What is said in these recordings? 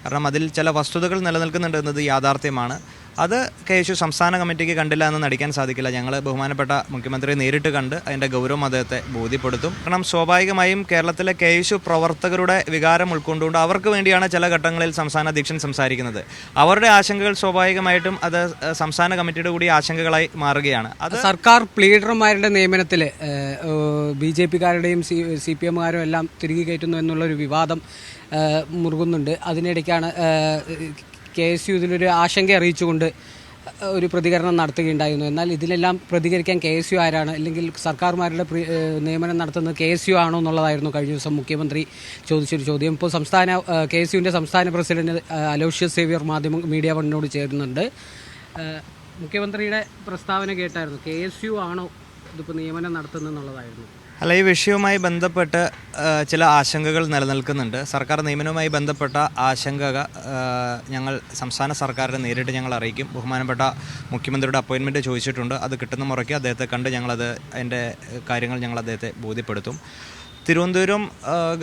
കാരണം അതിൽ ചില വസ്തുതകൾ നിലനിൽക്കുന്നുണ്ട് എന്നത് യാഥാർത്ഥ്യമാണ്. അത് KSU സംസ്ഥാന കമ്മിറ്റിക്ക് കണ്ടില്ല എന്ന് നടിക്കാൻ സാധിക്കില്ല. ഞങ്ങൾ ബഹുമാനപ്പെട്ട മുഖ്യമന്ത്രിയെ നേരിട്ട് കണ്ട് അതിൻ്റെ ഗൗരവം അദ്ദേഹത്തെ ബോധ്യപ്പെടുത്തും. കാരണം സ്വാഭാവികമായും കേരളത്തിലെ KSU പ്രവർത്തകരുടെ വികാരം ഉൾക്കൊണ്ടുകൊണ്ട് അവർക്ക് വേണ്ടിയാണ് ചില ഘട്ടങ്ങളിൽ സംസ്ഥാന അധ്യക്ഷൻ സംസാരിക്കുന്നത്. അവരുടെ ആശങ്കകൾ സ്വാഭാവികമായിട്ടും അത് സംസ്ഥാന കമ്മിറ്റിയുടെ കൂടി ആശങ്കകളായി മാറുകയാണ്. അത് സർക്കാർ ലീഡർമാരുടെ നിയമനത്തിൽ BJP-കാരുടെയും CPM-കാരും എല്ലാം തിരികെ കയറ്റുന്നു എന്നുള്ളൊരു വിവാദം മുറുകുന്നുണ്ട്. അതിനിടയ്ക്കാണ് KSU ഇതിലൊരു ആശങ്ക അറിയിച്ചുകൊണ്ട് ഒരു പ്രതികരണം നടത്തുകയുണ്ടായിരുന്നു. എന്നാൽ ഇതിലെല്ലാം പ്രതികരിക്കാൻ KSU ആരാണ്, അല്ലെങ്കിൽ സർക്കാർമാരുടെ നിയമനം നടത്തുന്നത് KSU ആണോ എന്നുള്ളതായിരുന്നു കഴിഞ്ഞ ദിവസം മുഖ്യമന്ത്രി ചോദിച്ചൊരു ചോദ്യം. ഇപ്പോൾ KSUവിൻ്റെ സംസ്ഥാന പ്രസിഡന്റ് അലോഷ്യസ് സേവ്യർ മീഡിയ വണ്ണിനോട് ചേരുന്നുണ്ട്. മുഖ്യമന്ത്രിയുടെ പ്രസ്താവന കേട്ടായിരുന്നു. KSU ആണോ ഇതിപ്പോൾ നിയമനം നടത്തുന്നതെന്നുള്ളതായിരുന്നു. അല്ല, ഈ വിഷയവുമായി ബന്ധപ്പെട്ട് ചില ആശങ്കകൾ നിലനിൽക്കുന്നുണ്ട്. സർക്കാർ നിയമനവുമായി ബന്ധപ്പെട്ട ആശങ്ക ഞങ്ങൾ സംസ്ഥാന സർക്കാരിനെ നേരിട്ട് ഞങ്ങൾ അറിയിക്കും. ബഹുമാനപ്പെട്ട മുഖ്യമന്ത്രിയുടെ അപ്പോയിൻമെൻറ്റ് ചോദിച്ചിട്ടുണ്ട്. അത് കിട്ടുന്ന മുറയ്ക്ക് അദ്ദേഹത്തെ കണ്ട് അതിൻ്റെ കാര്യങ്ങൾ ഞങ്ങൾ അദ്ദേഹത്തെ ബോധ്യപ്പെടുത്തും. തിരുവനന്തപുരം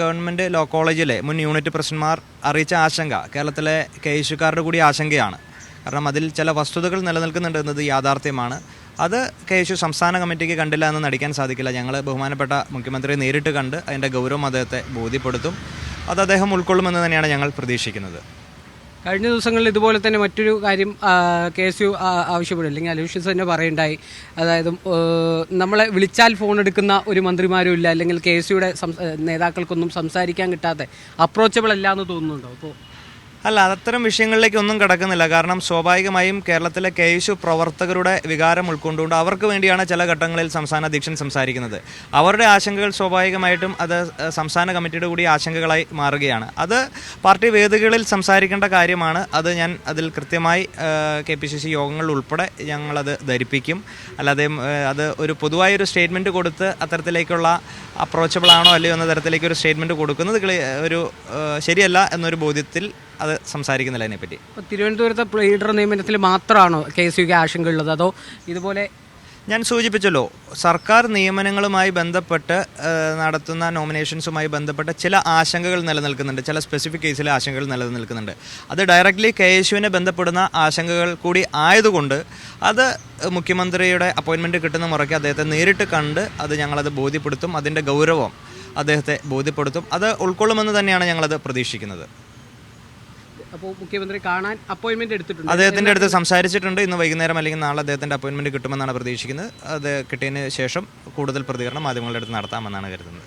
ഗവൺമെൻറ് ലോ കോളേജിലെ മുൻ യൂണിറ്റ് പ്രസിഡന്റ്മാർ അറിയിച്ച ആശങ്ക കേരളത്തിലെ KSUക്കാരുടെ കൂടി ആശങ്കയാണ്. കാരണം അതിൽ ചില വസ്തുതകൾ നിലനിൽക്കുന്നുണ്ട് എന്നത് യാഥാർത്ഥ്യമാണ്. അത് KSU സംസ്ഥാന കമ്മിറ്റിക്ക് കണ്ടില്ല എന്ന് നടിക്കാൻ സാധിക്കില്ല. ഞങ്ങൾ ബഹുമാനപ്പെട്ട മുഖ്യമന്ത്രിയെ നേരിട്ട് കണ്ട് അതിൻ്റെ ഗൗരവം അദ്ദേഹത്തെ ബോധ്യപ്പെടുത്തും. അത് അദ്ദേഹം ഉൾക്കൊള്ളുമെന്ന് തന്നെയാണ് ഞങ്ങൾ പ്രതീക്ഷിക്കുന്നത്. കഴിഞ്ഞ ദിവസങ്ങളിൽ ഇതുപോലെ തന്നെ മറ്റൊരു കാര്യം KSU ആവശ്യപ്പെടും, അല്ലെങ്കിൽ അലോഷ്യസ് തന്നെ പറയുണ്ടായി. അതായത് നമ്മളെ വിളിച്ചാൽ ഫോൺ എടുക്കുന്ന ഒരു മന്ത്രിമാരും ഇല്ല, അല്ലെങ്കിൽ KSUയുടെ നേതാക്കൾക്കൊന്നും സംസാരിക്കാൻ കിട്ടാത്ത അപ്രോച്ചബിൾ അല്ല എന്ന് തോന്നുന്നുണ്ടോ? അപ്പോൾ അല്ല, അത്തരം വിഷയങ്ങളിലേക്ക് ഒന്നും കടക്കുന്നില്ല. കാരണം സ്വാഭാവികമായും കേരളത്തിലെ KSU പ്രവർത്തകരുടെ വികാരം ഉൾക്കൊണ്ടുകൊണ്ട് അവർക്ക് വേണ്ടിയാണ് ചില ഘട്ടങ്ങളിൽ സംസ്ഥാന അധ്യക്ഷൻ സംസാരിക്കുന്നത്. അവരുടെ ആശങ്കകൾ സ്വാഭാവികമായിട്ടും അത് സംസ്ഥാന കമ്മിറ്റിയുടെ കൂടി ആശങ്കകളായി മാറുകയാണ്. അത് പാർട്ടി വേദികളിൽ സംസാരിക്കേണ്ട കാര്യമാണ്. അത് ഞാൻ അതിൽ കൃത്യമായി KPCC യോഗങ്ങളിൽ ഉൾപ്പെടെ ഞങ്ങളത് ധരിപ്പിക്കും. അല്ലാതെ അത് ഒരു പൊതുവായൊരു സ്റ്റേറ്റ്മെൻറ്റ് കൊടുത്ത് അത്തരത്തിലേക്കുള്ള അപ്രോച്ചബിൾ ആണോ അല്ലയോ എന്ന തരത്തിലേക്ക് ഒരു സ്റ്റേറ്റ്മെൻറ്റ് കൊടുക്കുന്നത് ഒരു ശരിയല്ല എന്നൊരു ബോധ്യത്തിൽ അത് സംസാരിക്കുന്നില്ല അതിനെപ്പറ്റി. തിരുവനന്തപുരത്തെ ലീഡർ നിയമനത്തിൽ മാത്രമാണോ KSUക്ക് ആശങ്ക ഉള്ളത്, അതോ ഇതുപോലെ ഞാൻ സൂചിപ്പിച്ചല്ലോ, സർക്കാർ നിയമനങ്ങളുമായി ബന്ധപ്പെട്ട് നടത്തുന്ന നോമിനേഷൻസുമായി ബന്ധപ്പെട്ട് ചില ആശങ്കകൾ നിലനിൽക്കുന്നുണ്ട്. ചില സ്പെസിഫിക് കേസിലെ ആശങ്കകൾ നിലനിൽക്കുന്നുണ്ട്. അത് ഡയറക്റ്റ്ലി KSUവിനെ ബന്ധപ്പെടുന്ന ആശങ്കകൾ കൂടി ആയതുകൊണ്ട് അത് മുഖ്യമന്ത്രിയുടെ അപ്പോയിൻമെൻറ്റ് കിട്ടുന്ന മുറയ്ക്ക് അദ്ദേഹത്തെ നേരിട്ട് കണ്ട് ഞങ്ങളത് ബോധ്യപ്പെടുത്തും. അതിൻ്റെ ഗൗരവം അദ്ദേഹത്തെ ബോധ്യപ്പെടുത്തും. അത് ഉൾക്കൊള്ളുമെന്ന് തന്നെയാണ് ഞങ്ങളത് പ്രതീക്ഷിക്കുന്നത്. അപ്പോൾ മുഖ്യമന്ത്രി കാണാൻ അപ്പോയിൻമെന്റ് എടുത്തിട്ടുണ്ട്, അദ്ദേഹത്തിൻ്റെ അടുത്ത് സംസാരിച്ചിട്ടുണ്ട്. ഇന്ന് വൈകുന്നേരം അല്ലെങ്കിൽ നാളെ അദ്ദേഹത്തിൻ്റെ അപ്പോയിൻമെൻറ്റ് കിട്ടുമെന്നാണ് പ്രതീക്ഷിക്കുന്നത്. അത് കിട്ടിയതിന് ശേഷം കൂടുതൽ പ്രതികരണം മാധ്യമങ്ങളുടെ അടുത്ത് നടത്താമെന്നാണ് കരുതുന്നത്.